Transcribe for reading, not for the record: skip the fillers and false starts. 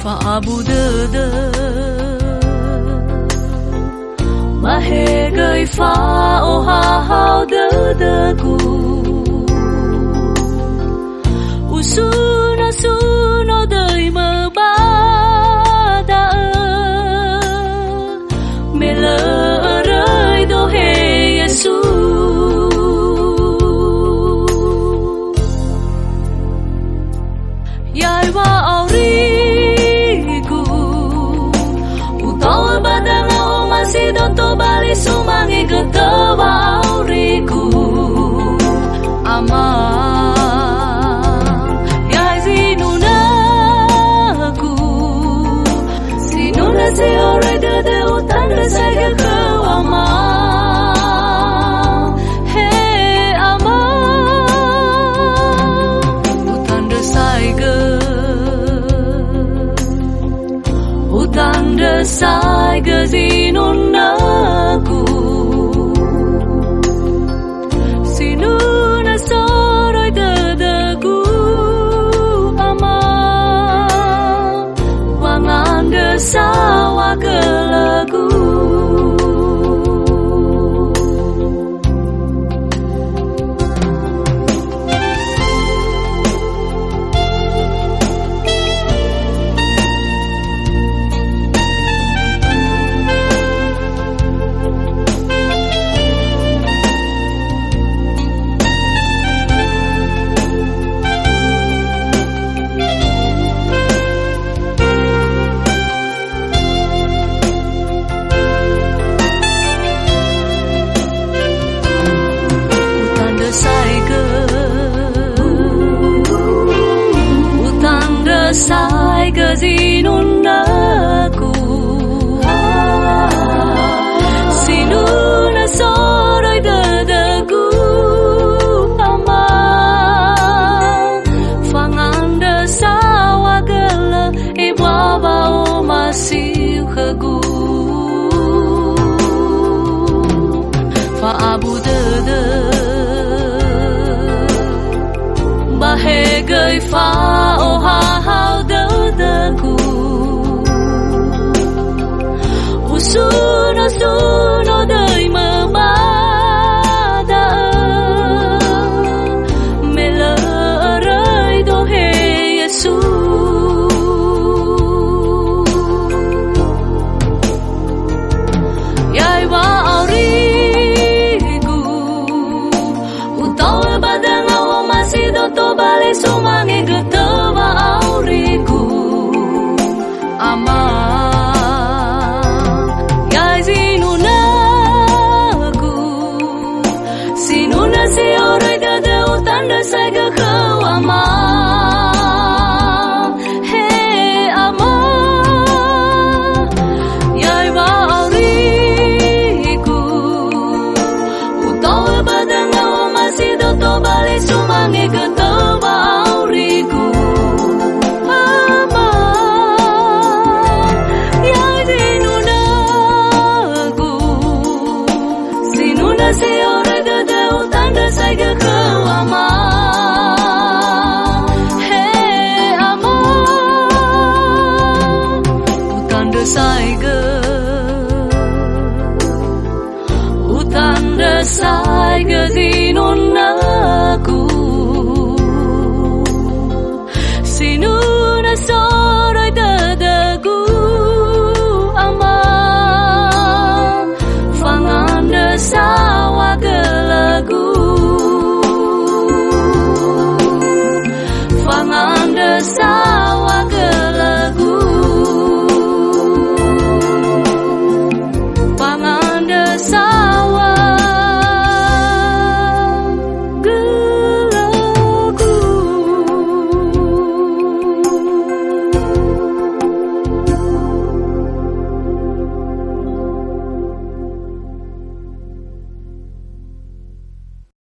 Faabudada Mahegay fa o hahaw dadaku Usuna day mabada Melaray do hey Yesu Yai wa auriku Utawa badang o masidon to bali sumangi ketawa auriku Ama Yai zinunaku Sinuna se ore dede utanda saya ke ama Hey ama Utanda saya Utanda saya zinunaku Sinuna soroy dadaku ama Wangan desawa kelagu Sai ke zinunaku Sinuna soroy dadaku ama Fanganda sawa gala ibaba o masiu hagu Faabudada Bahegay fa